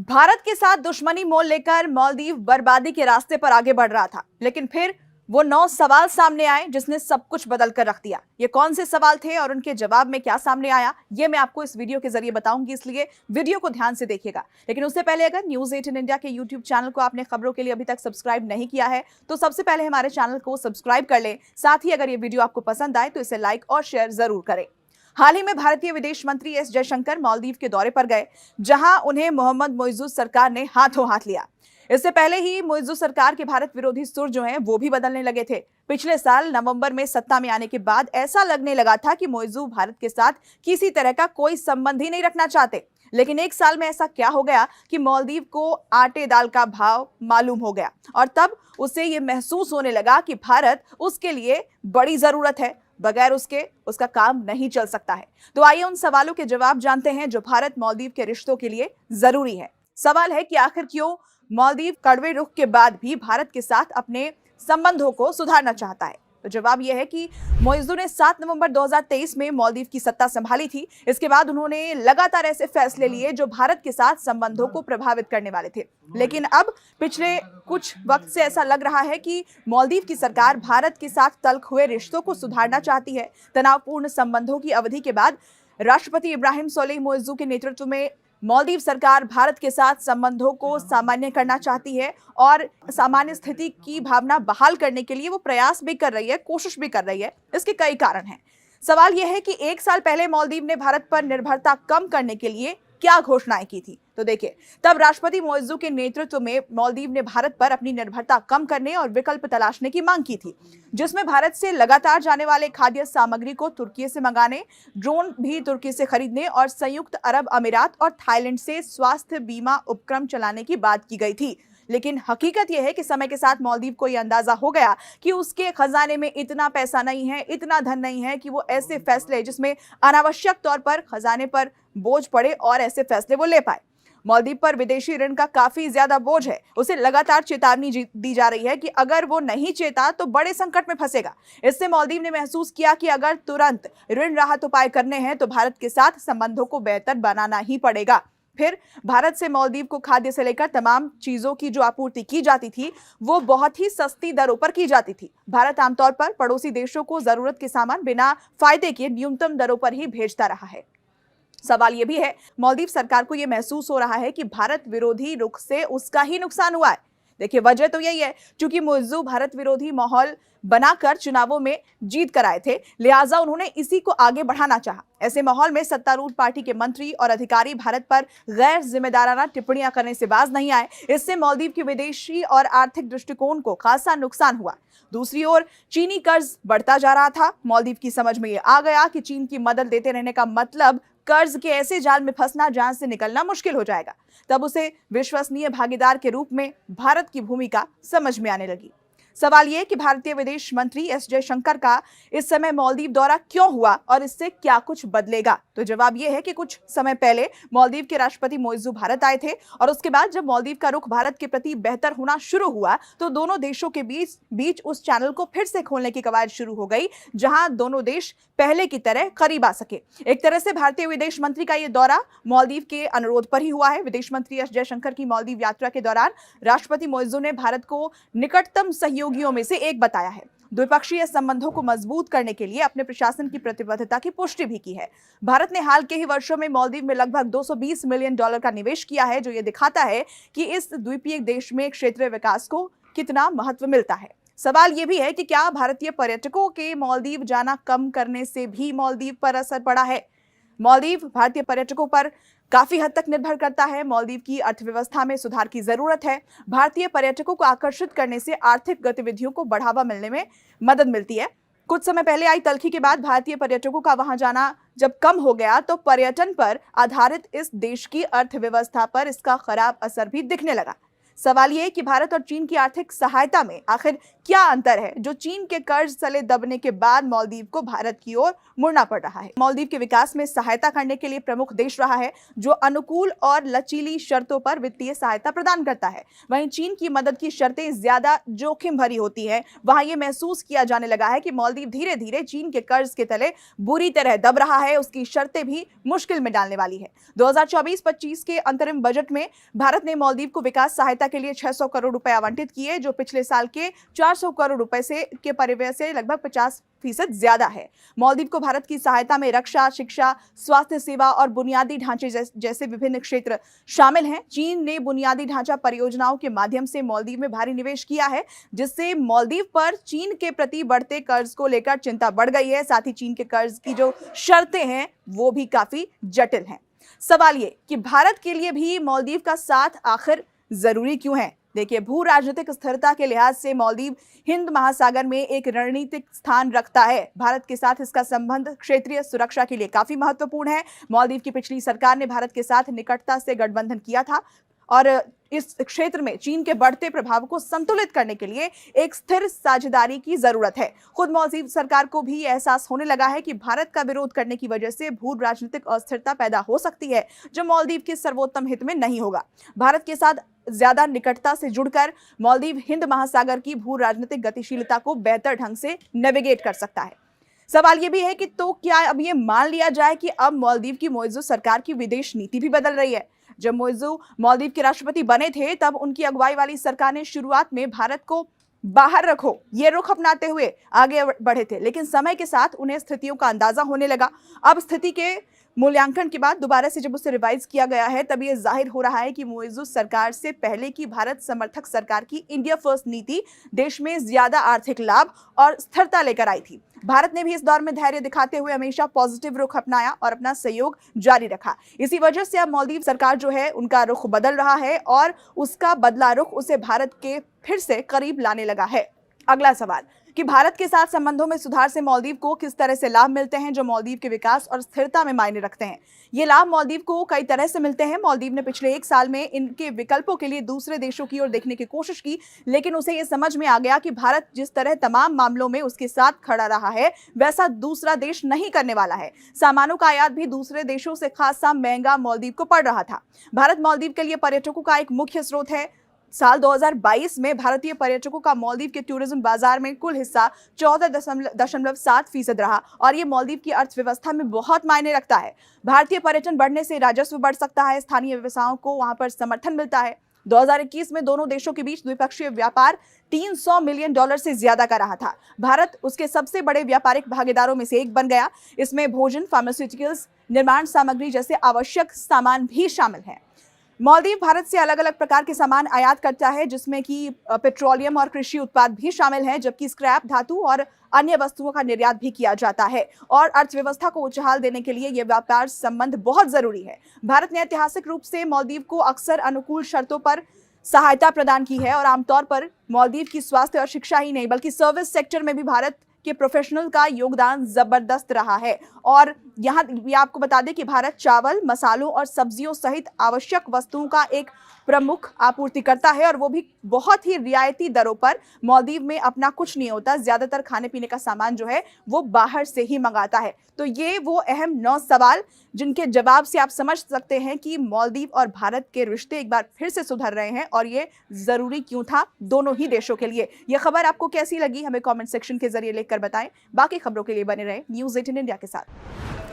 भारत के साथ दुश्मनी मोल लेकर मालदीव बर्बादी के रास्ते पर आगे बढ़ रहा था, लेकिन फिर वो 9 सवाल सामने आए जिसने सब कुछ बदल कर रख दिया। ये कौन से सवाल थे और उनके जवाब में क्या सामने आया, ये मैं आपको इस वीडियो के जरिए बताऊंगी, इसलिए वीडियो को ध्यान से देखिएगा। लेकिन उससे पहले अगर न्यूज 18 इंडिया के यूट्यूब चैनल को आपने खबरों के लिए अभी तक सब्सक्राइब नहीं किया है तो सबसे पहले हमारे चैनल को सब्सक्राइब कर लें। साथ ही अगर ये वीडियो आपको पसंद आए तो इसे लाइक और शेयर जरूर करें। हाल ही में भारतीय विदेश मंत्री एस जयशंकर मालदीव के दौरे पर गए, जहां उन्हें मोहम्मद मोइज़ुद सरकार ने हाथों हाथ लिया। इससे पहले ही मोइज़ुद सरकार के भारत विरोधी सुर जो हैं वो भी बदलने लगे थे। पिछले साल नवंबर में सत्ता में आने के बाद ऐसा लगने लगा था कि मोइज़ुद भारत के साथ किसी तरह का कोई संबंध ही नहीं रखना चाहते। लेकिन एक साल में ऐसा क्या हो गया कि मालदीव को आटे दाल का भाव मालूम हो गया और तब उसे ये महसूस होने लगा कि भारत उसके लिए बड़ी जरूरत है, बगैर उसके उसका काम नहीं चल सकता है। तो आइए उन सवालों के जवाब जानते हैं जो भारत मालदीव के रिश्तों के लिए जरूरी है। सवाल है कि आखिर क्यों मालदीव कड़वे रुख के बाद भी भारत के साथ अपने संबंधों को सुधारना चाहता है। तो जवाब यह है कि मोइज़ुद ने 7 नवंबर 2023 में मालदीव की सत्ता संभाली थी। इसके बाद उन्होंने लगातार ऐसे फैसले लिए जो भारत के साथ संबंधों को प्रभावित करने वाले थे। लेकिन अब पिछले कुछ वक्त से ऐसा लग रहा है कि मालदीव की सरकार भारत के साथ तल्ख हुए रिश्तों को सुधारना चाहती है। तनावपूर्ण संबंधों की अवधि के बाद राष्ट्रपति इब्राहिम सोलिह मोइज़ुद के नेतृत्व में मालदीव सरकार भारत के साथ संबंधों को सामान्य करना चाहती है और सामान्य स्थिति की भावना बहाल करने के लिए वो प्रयास भी कर रही है, कोशिश भी कर रही है। इसके कई कारण हैं। सवाल यह है कि एक साल पहले मालदीव ने भारत पर निर्भरता कम करने के लिए क्या घोषणाएं की थी। तो देखिए, तब राष्ट्रपति मोइज़ुद के नेतृत्व में मालदीव ने भारत पर अपनी निर्भरता कम करने और विकल्प तलाशने की मांग की थी, जिसमें भारत से लगातार जाने वाले खाद्य सामग्री को तुर्की से मंगाने, ड्रोन भी तुर्की से खरीदने और संयुक्त अरब अमीरात और थाईलैंड से स्वास्थ्य बीमा उपक्रम चलाने की बात की गई थी। लेकिन हकीकत यह है कि समय के साथ मालदीव को यह अंदाजा हो गया कि उसके खजाने में इतना पैसा नहीं है, इतना धन नहीं है कि वो ऐसे फैसले जिसमें अनावश्यक तौर पर खजाने पर बोझ पड़े और ऐसे फैसले वो ले पाए। मालदीव पर विदेशी ऋण का काफी ज्यादा बोझ है। उसे लगातार चेतावनी दी जा रही है कि अगर वो नहीं चेता तो बड़े संकट में फंसेगा। इससे मालदीव ने महसूस किया कि अगर तुरंत ऋण राहत उपाय करने हैं तो भारत के साथ संबंधों को बेहतर बनाना ही पड़ेगा। फिर भारत से मालदीव को खाद्य से लेकर तमाम चीजों की जो आपूर्ति की जाती थी वो बहुत ही सस्ती दरों पर की जाती थी। भारत आमतौर पर पड़ोसी देशों को जरूरत के सामान बिना फायदे के न्यूनतम दरों पर ही भेजता रहा है। सवाल यह भी है, मालदीव सरकार को यह महसूस हो रहा है कि भारत विरोधी रुख से उसका ही नुकसान हुआ है। देखिए, वजह तो यही है, क्योंकि मोइज़ुद भारत विरोधी माहौल बनाकर चुनावों में जीत कर आए थे, लिहाजा उन्होंने इसी को आगे बढ़ाना चाहा। ऐसे माहौल में सत्तारूढ़ पार्टी के मंत्री और अधिकारी भारत पर गैर जिम्मेदाराना टिप्पणियां करने से बाज नहीं आए। इससे मालदीव के विदेशी और आर्थिक दृष्टिकोण को खासा नुकसान हुआ। दूसरी ओर चीनी कर्ज बढ़ता जा रहा था। मालदीव की समझ में यह आ गया कि चीन की मदद देते रहने का मतलब कर्ज के ऐसे जाल में फंसना जहां से निकलना मुश्किल हो जाएगा। तब उसे विश्वसनीय भागीदार के रूप में भारत की भूमिका समझ में आने लगी। सवाल यह कि भारतीय विदेश मंत्री एस जयशंकर का इस समय मालदीव दौरा क्यों हुआ और इससे क्या कुछ बदलेगा। तो जवाब यह है कि कुछ समय पहले मालदीव के राष्ट्रपति मोइज़ुद भारत आए थे और उसके बाद जब मालदीव का रुख भारत के प्रति बेहतर होना शुरू हुआ तो दोनों देशों के बीच उस चैनल को फिर से खोलने की कवायद शुरू हो गई, जहां दोनों देश पहले की तरह करीब आ सके। एक तरह से भारतीय विदेश मंत्री का यह दौरा मालदीव के अनुरोध पर ही हुआ है। विदेश मंत्री एस जयशंकर की मालदीव यात्रा के दौरान राष्ट्रपति मोइज़ुद ने भारत को निकटतम सहयोगियों में से एक बताया है। द्विपक्षीय संबंधों को मजबूत करने के लिए अपने प्रशासन की प्रतिबद्धता की पुष्टि भी की है। भारत ने हाल के ही वर्षों में मालदीव में लगभग $220 मिलियन का निवेश किया है, जो ये दिखाता है कि इस द्वीपीय देश में क्षेत्रीय विकास को कितना महत्व मिलता है। सवाल यह भी है कि क्या भारतीय पर्यटकों के मालदीव जाना कम करने से भी मालदीव पर असर पड़ा है। मालदीव भारतीय पर्यटकों पर काफी हद तक निर्भर करता है। मालदीव की अर्थव्यवस्था में सुधार की जरूरत है। भारतीय पर्यटकों को आकर्षित करने से आर्थिक गतिविधियों को बढ़ावा मिलने में मदद मिलती है। कुछ समय पहले आई तल्खी के बाद भारतीय पर्यटकों का वहां जाना जब कम हो गया तो पर्यटन पर आधारित इस देश की अर्थव्यवस्था पर इसका खराब असर भी दिखने लगा। सवाल ये है कि भारत और चीन की आर्थिक सहायता में आखिर क्या अंतर है, जो चीन के कर्ज तले दबने के बाद मालदीव को भारत की ओर मुड़ना पड़ रहा है। मालदीव के विकास में सहायता करने के लिए प्रमुख देश रहा है, जो अनुकूल और लचीली शर्तों पर वित्तीय सहायता प्रदान करता है। वहीं चीन की मदद की शर्तें ज्यादा जोखिम भरी होती हैं। वहां यह महसूस किया जाने लगा है कि मालदीव धीरे धीरे चीन के कर्ज के तले बुरी तरह दब रहा है, उसकी शर्तें भी मुश्किल में डालने वाली है। 2024-25 के अंतरिम बजट में भारत ने मालदीव को विकास सहायता के लिए 600 करोड़ रुपए आवंटित किए, जो पिछले साल के 400 करोड़ रुपए के परिव्यय से लगभग 50% ज्यादा है। मालदीव को भारत की सहायता में रक्षा, शिक्षा, स्वास्थ्य सेवा और बुनियादी ढांचे जैसे विभिन्न क्षेत्र शामिल हैं। चीन ने बुनियादी ढांचा परियोजनाओं के माध्यम से मालदीव में भारी निवेश किया है, जिससे मालदीव पर चीन के प्रति बढ़ते कर्ज को लेकर चिंता बढ़ गई है। साथ ही चीन के कर्ज की जो शर्तें हैं वो भी काफी जटिल हैं। सवाल ये कि भारत के लिए भी मालदीव का साथ आखिर जरूरी क्यों है? देखिए, भू राजनीतिक स्थिरता के लिहाज से मालदीव हिंद महासागर में एक रणनीतिक स्थान रखता है। भारत के साथ इसका संबंध क्षेत्रीय सुरक्षा के लिए काफी महत्वपूर्ण है। मालदीव की पिछली सरकार ने भारत के साथ निकटता से गठबंधन किया था और इस क्षेत्र में चीन के बढ़ते प्रभाव को संतुलित करने के लिए एक स्थिर साझेदारी की जरूरत है। खुद मालदीव सरकार को भी एहसास होने लगा है कि भारत का विरोध करने की वजह से भू राजनीतिक अस्थिरता पैदा हो सकती है, जो मालदीव के सर्वोत्तम हित में नहीं होगा। भारत के साथ ज्यादा निकटता से जुड़कर मालदीव हिंद महासागर की भू राजनीतिक गतिशीलता को बेहतर ढंग से नेविगेट कर सकता है। सवाल यह भी है कि तो क्या अब ये मान लिया जाए कि अब मालदीव की मोइज़ू सरकार की विदेश नीति भी बदल रही है? जब मोइज़ू मालदीव के राष्ट्रपति बने थे, तब उनकी अगुवाई वाली सरकार ने शुरुआत में भारत को बाहर रखो ये रुख अपनाते हुए आगे बढ़े थे, लेकिन समय के साथ उन्हें स्थितियों का अंदाजा होने लगा। अब स्थिति के मूल्यांकन के बाद दोबारा से जब उसे रिवाइज किया गया है, तब यह जाहिर हो रहा है कि मोइज़ू सरकार से पहले की भारत समर्थक सरकार की इंडिया फर्स्ट नीति देश में ज्यादा आर्थिक लाभ और स्थिरता लेकर आई थी। भारत ने भी इस दौर में धैर्य दिखाते हुए हमेशा पॉजिटिव रुख अपनाया और अपना सहयोग जारी रखा। इसी वजह से अब मालदीव सरकार जो है उनका रुख बदल रहा है और उसका बदला रुख उसे भारत के फिर से करीब लाने लगा है। अगला सवाल कि भारत के साथ संबंधों में सुधार से मालदीव को किस तरह से लाभ मिलते हैं, जो मालदीव के विकास और स्थिरता में मायने रखते हैं। ये लाभ मालदीव को कई तरह से मिलते हैं। मालदीव ने पिछले 1 साल में इनके विकल्पों के लिए दूसरे देशों की ओर देखने की कोशिश की, लेकिन उसे ये समझ में आ गया कि भारत जिस तरह तमाम मामलों में उसके साथ खड़ा रहा है, वैसा दूसरा देश नहीं करने वाला है। सामानों का आयात भी दूसरे देशों से खासा महंगा मालदीव को पड़ रहा था। भारत मालदीव के लिए पर्यटकों का एक मुख्य स्रोत है। साल 2022 में भारतीय पर्यटकों का मालदीव के टूरिज्म बाजार में कुल हिस्सा 14.7% रहा और ये मालदीव की अर्थव्यवस्था में बहुत मायने रखता है। भारतीय पर्यटन बढ़ने से राजस्व बढ़ सकता है, स्थानीय व्यवसायों को वहां पर समर्थन मिलता है। 2021 में दोनों देशों के बीच द्विपक्षीय व्यापार $300 मिलियन से ज्यादा का रहा था। भारत उसके सबसे बड़े व्यापारिक भागीदारों में से एक बन गया। इसमें भोजन, फार्मास्यूटिकल्स, निर्माण सामग्री जैसे आवश्यक सामान भी शामिल हैं। मालदीव भारत से अलग अलग प्रकार के सामान आयात करता है, जिसमें कि पेट्रोलियम और कृषि उत्पाद भी शामिल हैं, जबकि स्क्रैप, धातु और अन्य वस्तुओं का निर्यात भी किया जाता है। और अर्थव्यवस्था को उछाल देने के लिए यह व्यापार संबंध बहुत जरूरी है। भारत ने ऐतिहासिक रूप से मालदीव को अक्सर अनुकूल शर्तों पर सहायता प्रदान की है और आमतौर पर मालदीव की स्वास्थ्य और शिक्षा ही नहीं बल्कि सर्विस सेक्टर में भी भारत के प्रोफेशनल का योगदान जबरदस्त रहा है। और यहाँ ये आपको बता दें कि भारत चावल, मसालों और सब्जियों सहित आवश्यक वस्तुओं का एक प्रमुख आपूर्तिकर्ता है और वो भी बहुत ही रियायती दरों पर। मालदीव में अपना कुछ नहीं होता, ज्यादातर खाने पीने का सामान जो है वो बाहर से ही मंगाता है। तो ये वो अहम 9 सवाल जिनके जवाब से आप समझ सकते हैं कि मालदीव और भारत के रिश्ते एक बार फिर से सुधर रहे हैं और ये जरूरी क्यों था दोनों ही देशों के लिए। यह खबर आपको कैसी लगी हमें कमेंट सेक्शन के जरिए लिखकर बताएं। बाकी खबरों के लिए बने रहे न्यूज़ 18 इंडिया के साथ।